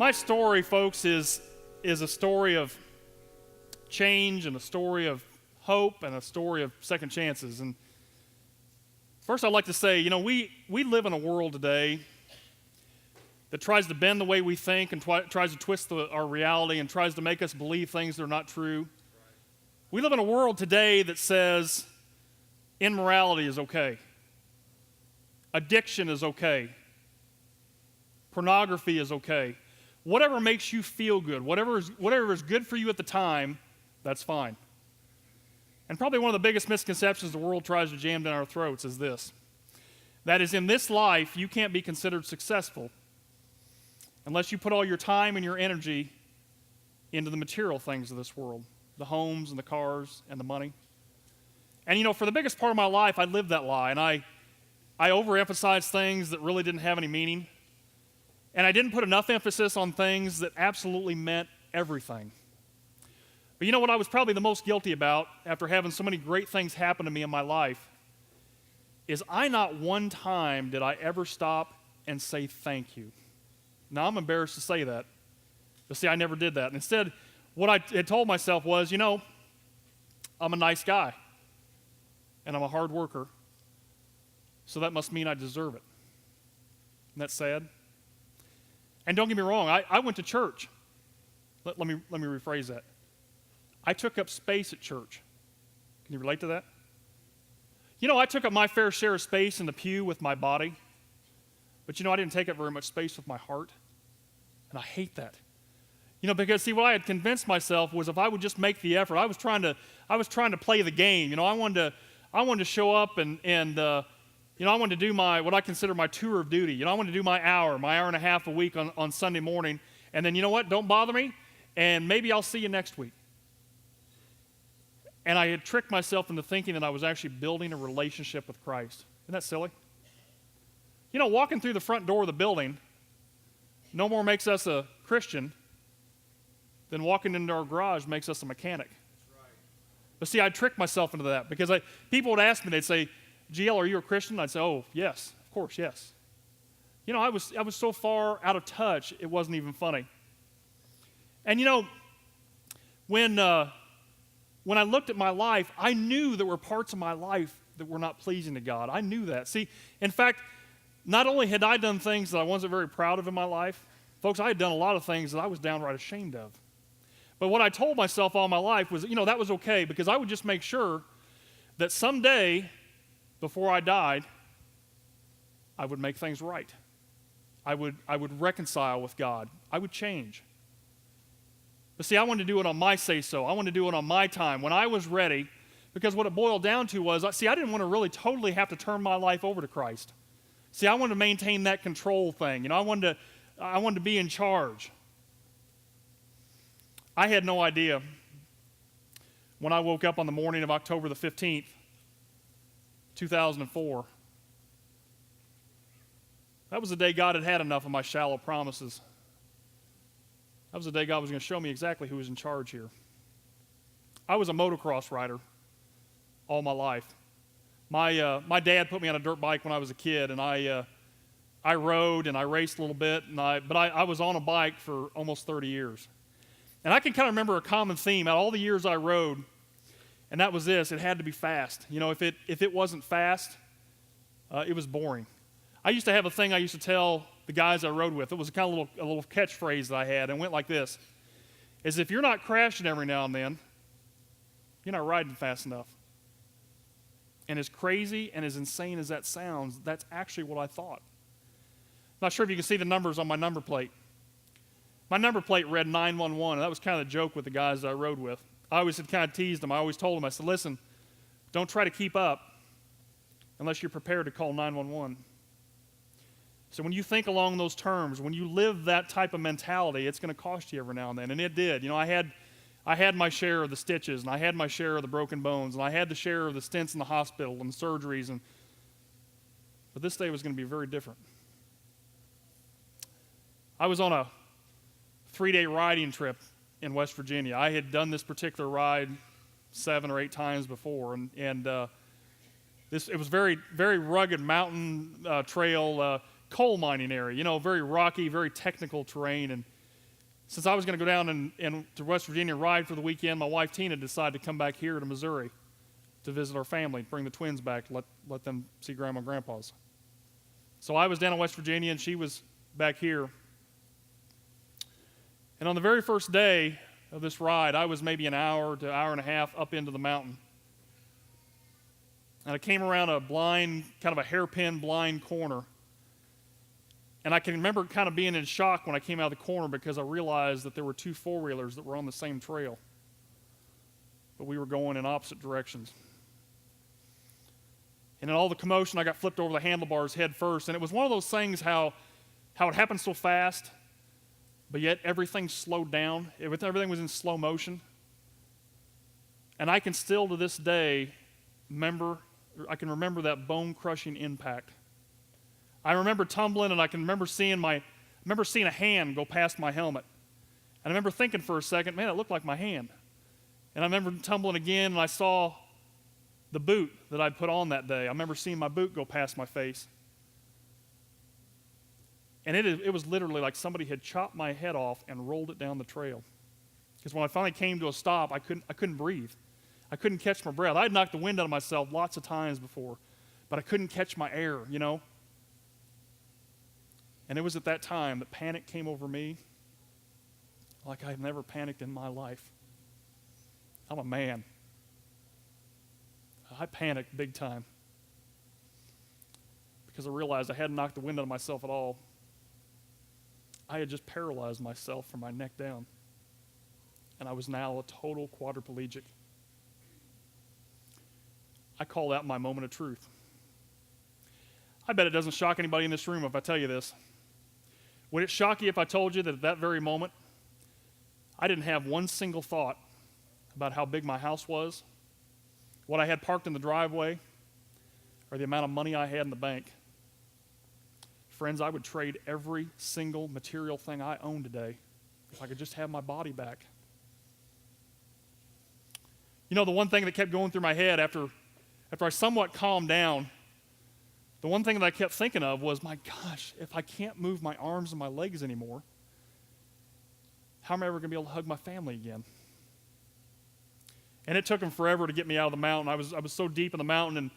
My story, folks, is a story of change and a story of hope and a story of second chances. And first, I'd like to say, we live in a world today that tries to bend the way we think and tries to twist our reality and tries to make us believe things that are not true. We live in a world today that says immorality is okay. Addiction is okay. Pornography is okay. Whatever makes you feel good, whatever is good for you at the time, that's fine. And probably one of the biggest misconceptions the world tries to jam down our throats is this. That is, in this life, you can't be considered successful unless you put all your time and your energy into the material things of this world, the homes and the cars and the money. And for the biggest part of my life, I lived that lie, and I overemphasized things that really didn't have any meaning. And I didn't put enough emphasis on things that absolutely meant everything. But what I was probably the most guilty about after having so many great things happen to me in my life is I not one time did I ever stop and say thank you. Now, I'm embarrassed to say that. But see, I never did that. And instead, what I had told myself was, I'm a nice guy. And I'm a hard worker. So that must mean I deserve it. Isn't that sad? And don't get me wrong, I went to church. Let me rephrase that. I took up space at church. Can you relate to that? I took up my fair share of space in the pew with my body. But I didn't take up very much space with my heart. And I hate that. Because see, what I had convinced myself was if I would just make the effort, I was trying to play the game. I wanted to show up and I wanted to do what I consider my tour of duty. I wanted to do my hour and a half a week on Sunday morning. And then, don't bother me, and maybe I'll see you next week. And I had tricked myself into thinking that I was actually building a relationship with Christ. Isn't that silly? Walking through the front door of the building no more makes us a Christian than walking into our garage makes us a mechanic. That's right. But see, I tricked myself into that because people would ask me, they'd say, GL, are you a Christian? I'd say, oh, yes, of course, yes. I was so far out of touch, it wasn't even funny. And when I looked at my life, I knew there were parts of my life that were not pleasing to God. I knew that. See, in fact, not only had I done things that I wasn't very proud of in my life, folks, I had done a lot of things that I was downright ashamed of. But what I told myself all my life was, that was okay because I would just make sure that someday, before I died, I would make things right. I would reconcile with God. I would change. But see, I wanted to do it on my say-so. I wanted to do it on my time, when I was ready, because what it boiled down to was, I didn't want to really totally have to turn my life over to Christ. See, I wanted to maintain that control thing. I wanted to be in charge. I had no idea when I woke up on the morning of October the 15th, 2004. That was the day God had had enough of my shallow promises. That was the day God was going to show me exactly who was in charge here. I was a motocross rider all my life. My dad put me on a dirt bike when I was a kid, and I rode and I raced a little bit, but I was on a bike for almost 30 years. And I can kind of remember a common theme out of all the years I rode, and that was this: it had to be fast. If it wasn't fast, it was boring. I used to have a thing I used to tell the guys I rode with. It was kind of a little catchphrase that I had, and it went like this: is if you're not crashing every now and then, you're not riding fast enough. And as crazy and as insane as that sounds, that's actually what I thought. Not sure if you can see the numbers on my number plate. My number plate read 911, and that was kind of the joke with the guys that I rode with. I always had kind of teased them. I always told them, I said, listen, don't try to keep up unless you're prepared to call 911. So when you think along those terms, when you live that type of mentality, it's going to cost you every now and then. And it did. I had my share of the stitches, and I had my share of the broken bones, and I had the share of the stints in the hospital and the surgeries. But this day was going to be very different. I was on a 3-day riding trip in West Virginia. I had done this particular ride 7 or 8 times before, and it was very, very rugged mountain trail, coal mining area. Very rocky, very technical terrain, since I was going to go down to West Virginia and ride for the weekend, my wife Tina decided to come back here to Missouri to visit our family, bring the twins back, let them see Grandma and Grandpa's. So I was down in West Virginia, and she was back here. And on the very first day of this ride, I was maybe an hour to hour and a half up into the mountain. And I came around a blind, kind of a hairpin blind corner. And I can remember kind of being in shock when I came out of the corner because I realized that there were two four-wheelers that were on the same trail. But we were going in opposite directions. And in all the commotion, I got flipped over the handlebars head first. And it was one of those things how it happened so fast, but yet everything slowed down. Everything was in slow motion. And I can still to this day remember that bone-crushing impact. I remember tumbling, and I can remember seeing a hand go past my helmet. And I remember thinking for a second, man, it looked like my hand. And I remember tumbling again, and I saw the boot that I'd put on that day. I remember seeing my boot go past my face. And it was literally like somebody had chopped my head off and rolled it down the trail. Because when I finally came to a stop, I couldn't breathe. I couldn't catch my breath. I had knocked the wind out of myself lots of times before, but I couldn't catch my air, you know. And it was at that time that panic came over me like I've never panicked in my life. I'm a man. I panicked big time because I realized I hadn't knocked the wind out of myself at all. I had just paralyzed myself from my neck down, and I was now a total quadriplegic. I call that my moment of truth. I bet it doesn't shock anybody in this room if I tell you this. Would it shock you if I told you that at that very moment, I didn't have one single thought about how big my house was, what I had parked in the driveway, or the amount of money I had in the bank? Friends, I would trade every single material thing I own today if I could just have my body back. You know, the one thing that kept going through my head after I somewhat calmed down, the one thing that I kept thinking of was, my gosh, if I can't move my arms and my legs anymore, how am I ever going to be able to hug my family again? And it took them forever to get me out of the mountain. I was so deep in the mountain, and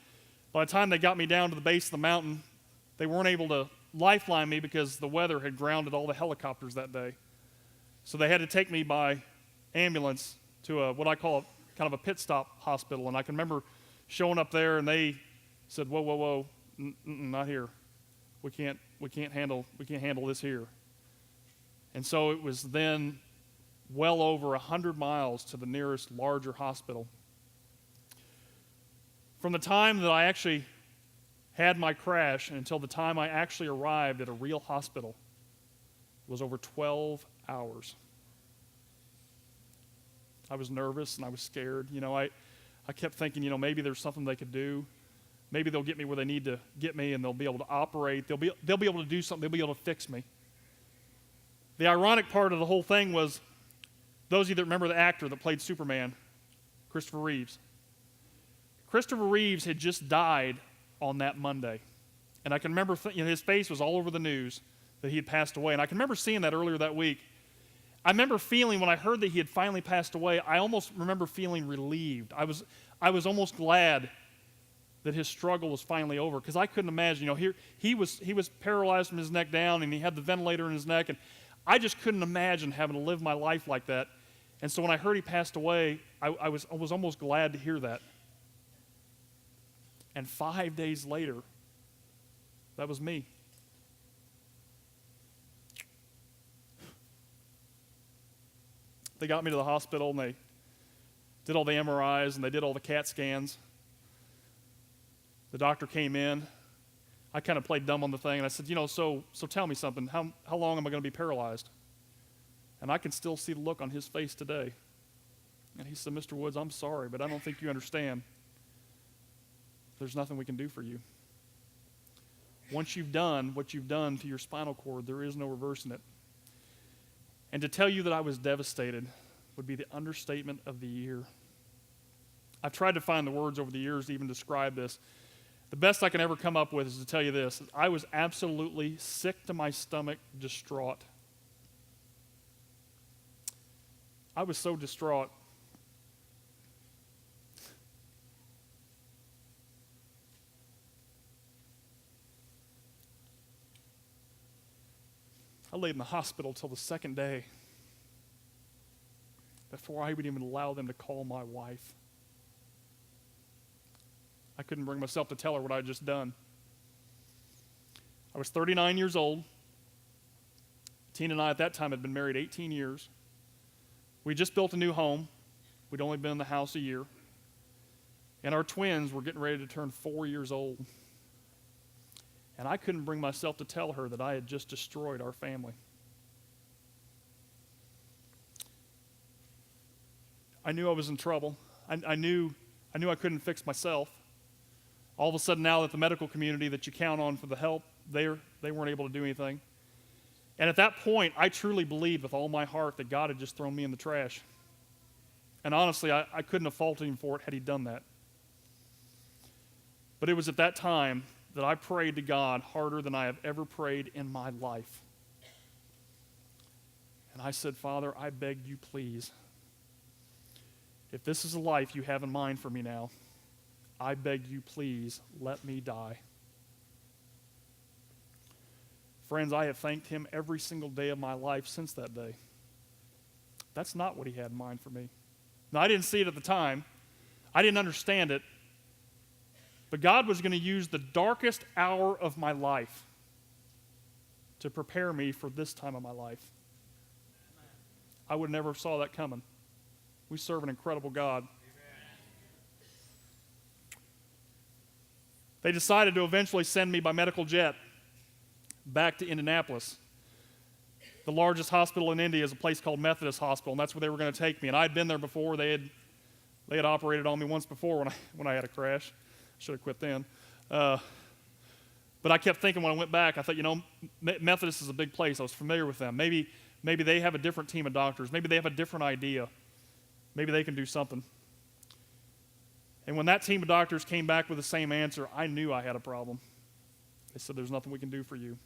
by the time they got me down to the base of the mountain, they weren't able to lifeline me because the weather had grounded all the helicopters that day. So they had to take me by ambulance to what I call kind of a pit stop hospital. And I can remember showing up there, and they said, whoa, not here. We can't handle this here. And so it was then well over 100 miles to the nearest larger hospital. From the time that I actually had my crash until the time I actually arrived at a real hospital was over 12 hours. I was nervous and I was scared. You know, I kept thinking, you know, maybe there's something they could do. Maybe they'll get me where they need to get me, and they'll be able to operate. They'll be able to do something. They'll be able to fix me. The ironic part of the whole thing was, those of you that remember the actor that played Superman, Christopher Reeves. Christopher Reeves had just died on that Monday. And I can remember his face was all over the news that he had passed away. And I can remember seeing that earlier that week. I remember feeling, when I heard that he had finally passed away, I almost remember feeling relieved. I was almost glad that his struggle was finally over, because I couldn't imagine, you know, he was paralyzed from his neck down, and he had the ventilator in his neck, and I just couldn't imagine having to live my life like that. And so when I heard he passed away, I was almost glad to hear that. And 5 days later, that was me. They got me to the hospital, and they did all the MRIs, and they did all the CAT scans. The doctor came in. I kind of played dumb on the thing, and I said, you know, so tell me something. How long am I going to be paralyzed? And I can still see the look on his face today. And he said, Mr. Woods, I'm sorry, but I don't think you understand. There's nothing we can do for you. Once you've done what you've done to your spinal cord, there is no reversing it. And to tell you that I was devastated would be the understatement of the year. I've tried to find the words over the years to even describe this. The best I can ever come up with is to tell you this. I was absolutely sick to my stomach, distraught. I was so distraught. I laid in the hospital till the second day before I would even allow them to call my wife. I couldn't bring myself to tell her what I had just done. I was 39 years old. Tina and I at that time had been married 18 years. We just built a new home. We'd only been in the house a year. And our twins were getting ready to turn 4 years old. And I couldn't bring myself to tell her that I had just destroyed our family. I knew I was in trouble. I knew I couldn't fix myself. All of a sudden now that the medical community that you count on for the help, they weren't able to do anything. And at that point, I truly believed with all my heart that God had just thrown me in the trash. And honestly, I couldn't have faulted him for it had he done that. But it was at that time that I prayed to God harder than I have ever prayed in my life. And I said, Father, I beg you, please, if this is the life you have in mind for me now, I beg you, please, let me die. Friends, I have thanked him every single day of my life since that day. That's not what he had in mind for me. Now, I didn't see it at the time. I didn't understand it. But God was going to use the darkest hour of my life to prepare me for this time of my life. I would never saw that coming. We serve an incredible God. They decided to eventually send me by medical jet back to Indianapolis. The largest hospital in India is a place called Methodist Hospital, and that's where they were going to take me. And I'd been there before. They had operated on me once before when I had a crash. Should have quit then. But I kept thinking when I went back, I thought, Methodist is a big place. I was familiar with them. Maybe they have a different team of doctors. Maybe they have a different idea. Maybe they can do something. And when that team of doctors came back with the same answer, I knew I had a problem. They said, there's nothing we can do for you.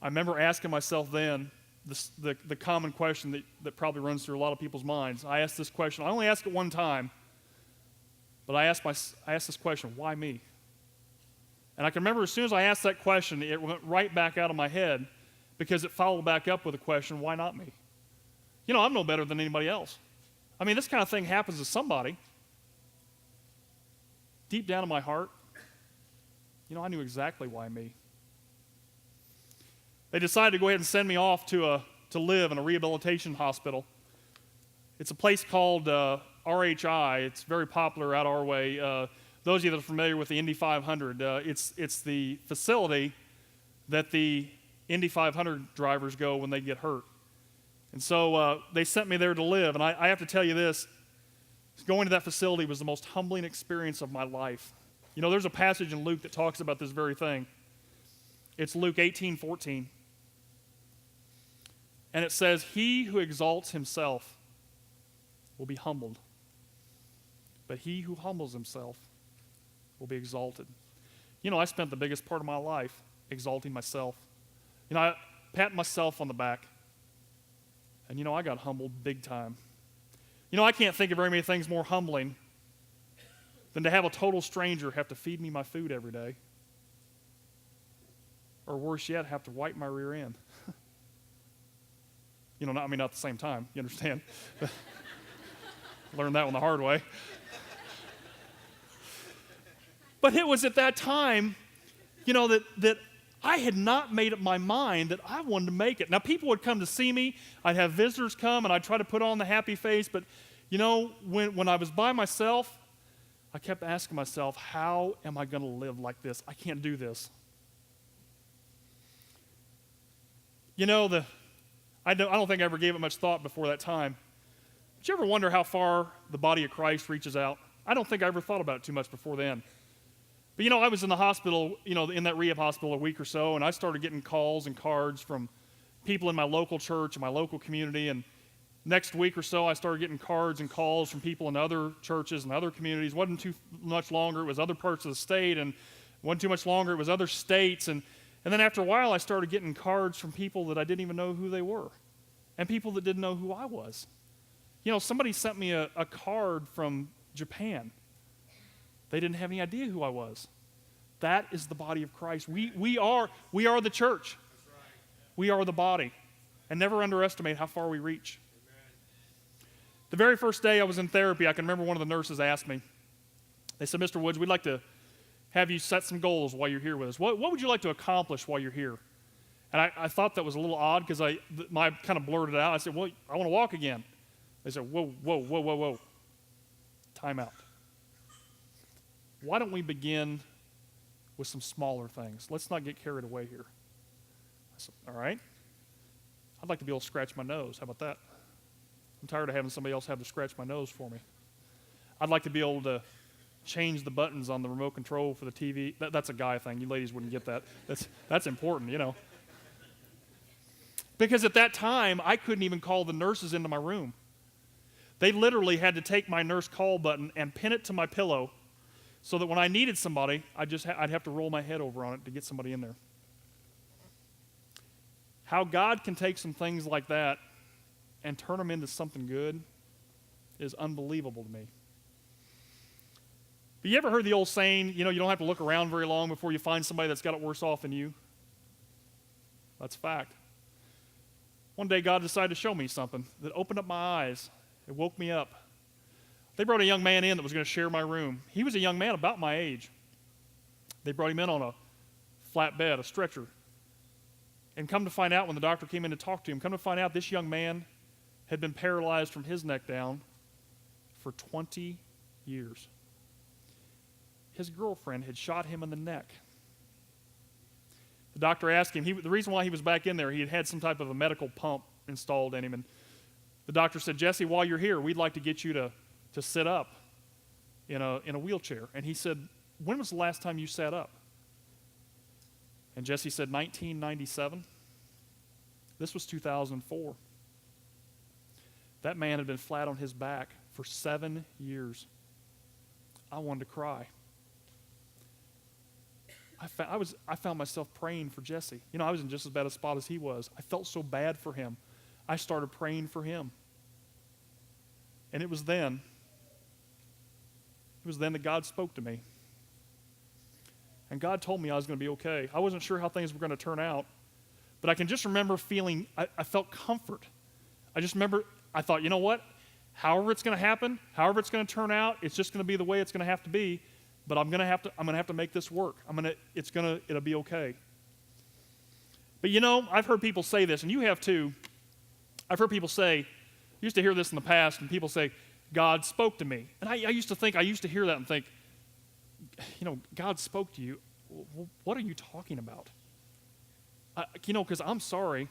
I remember asking myself then the common question that probably runs through a lot of people's minds. I asked this question. I only asked it one time. But I asked this question, why me? And I can remember as soon as I asked that question, it went right back out of my head because it followed back up with a question, why not me? I'm no better than anybody else. I mean, this kind of thing happens to somebody. Deep down in my heart, I knew exactly why me. They decided to go ahead and send me off to live in a rehabilitation hospital. It's a place called RHI. It's very popular out our way. Those of you that are familiar with the Indy 500, it's the facility that the Indy 500 drivers go when they get hurt. And so they sent me there to live. And I have to tell you this, going to that facility was the most humbling experience of my life. There's a passage in Luke that talks about this very thing. It's Luke 18:14. And it says, he who exalts himself will be humbled, but he who humbles himself will be exalted. I spent the biggest part of my life exalting myself. I pat myself on the back, and I got humbled big time. I can't think of very many things more humbling than to have a total stranger have to feed me my food every day, or worse yet, have to wipe my rear end. Not at the same time, you understand? Learned that one the hard way. But it was at that time, that I had not made up my mind that I wanted to make it. Now, people would come to see me. I'd have visitors come, and I'd try to put on the happy face. But, when I was by myself, I kept asking myself, how am I going to live like this? I can't do this. I don't think I ever gave it much thought before that time. Did you ever wonder how far the body of Christ reaches out? I don't think I ever thought about it too much before then. But I was in the hospital, in that rehab hospital a week or so, and I started getting calls and cards from people in my local church and my local community. And next week or so, I started getting cards and calls from people in other churches and other communities. It wasn't too much longer. It was other parts of the state, and it wasn't too much longer. It was other states. And then after a while, I started getting cards from people that I didn't even know who they were. and people that didn't know who I was. You know, somebody sent me a card from Japan. They didn't have any idea who I was. That is the body of Christ. We are the church. We are the body. And never underestimate how far we reach. The very first day I was in therapy, I can remember one of the nurses asked me, they said, Mr. Woods, we'd like to have you set some goals while you're here with us. What would you like to accomplish while you're here? And I thought that was a little odd because I kind of blurted it out. I said, well, I want to walk again. They said, whoa. Time out. Why don't we begin with some smaller things? Let's not get carried away here. I said, all right. I'd like to be able to scratch my nose. How about that? I'm tired of having somebody else have to scratch my nose for me. I'd like to be able to change the buttons on the remote control for the TV. That's a guy thing. You ladies wouldn't get that. That's important, you know. Because at that time, I couldn't even call the nurses into my room. They literally had to take my nurse call button and pin it to my pillow so that when I needed somebody, I'd have to roll my head over on it to get somebody in there. How God can take some things like that and turn them into something good is unbelievable to me. But you ever heard the old saying, you know, you don't have to look around very long before you find somebody that's got it worse off than you? That's a fact. One day God decided to show me something that opened up my eyes. It woke me up. They brought a young man in that was going to share my room. He was a young man about my age. They brought him in on a flat bed, a stretcher. And come to find out when the doctor came in to talk to him, come to find out this young man had been paralyzed from his neck down for 20 years. His girlfriend had shot him in the neck. The doctor asked him, the reason why he was back in there, he had had some type of a medical pump installed in him. And the doctor said, Jesse, while you're here, we'd like to get you to sit up in a wheelchair. And he said, when was the last time you sat up? And Jesse said, 1997. This was 2004. That man had been flat on his back for 7 years. I wanted to cry. I found myself praying for Jesse. You know, I was in just as bad a spot as he was. I felt so bad for him. I started praying for him. And it was then that God spoke to me. And God told me I was going to be okay. I wasn't sure how things were going to turn out, but I can just remember feeling, I felt comfort. I just remember, I thought, you know what? However it's going to happen, however it's going to turn out, it's just going to be the way it's going to have to be. But I'm going to have to make this work. It'll be okay. But you know, I've heard people say this, and you have too. I've heard people say, I used to hear this in the past, and people say, God spoke to me. And I used to hear that and think, you know, God spoke to you. What are you talking about? You know, because I'm sorry,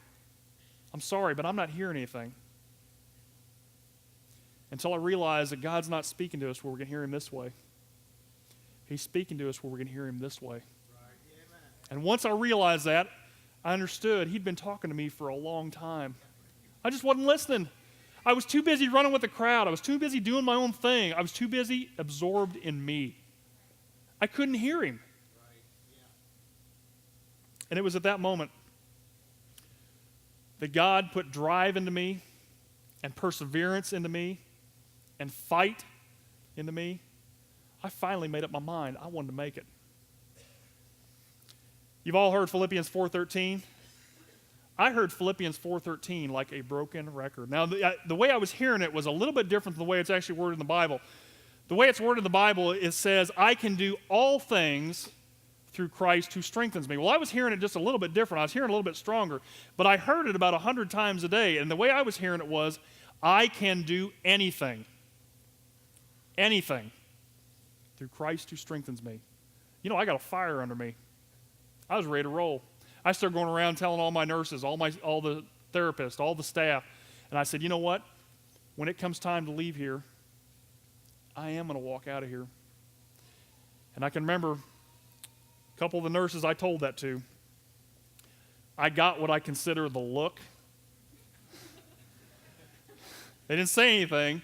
but I'm not hearing anything. Until I realized that God's not speaking to us where we're going to hear him this way. He's speaking to us where we're going to hear him this way. Right. And once I realized that, I understood he'd been talking to me for a long time. I just wasn't listening. I was too busy running with the crowd. I was too busy doing my own thing. I was too busy absorbed in me. I couldn't hear him. Right. Yeah. And it was at that moment that God put drive into me and perseverance into me and fight into me. I finally made up my mind. I wanted to make it. You've all heard Philippians 4:13. I heard Philippians 4:13 like a broken record. Now, the way I was hearing it was a little bit different than the way it's actually worded in the Bible. The way it's worded in the Bible, it says, I can do all things through Christ who strengthens me. Well, I was hearing it just a little bit different. I was hearing it a little bit stronger. But I heard it about 100 times a day. And the way I was hearing it was, I can do anything. Anything. Through Christ who strengthens me. You know, I got a fire under me. I was ready to roll. I started going around telling all my nurses, all the therapists, all the staff, and I said, you know what? When it comes time to leave here, I am going to walk out of here. And I can remember a couple of the nurses I told that to. I got what I consider the look. They didn't say anything,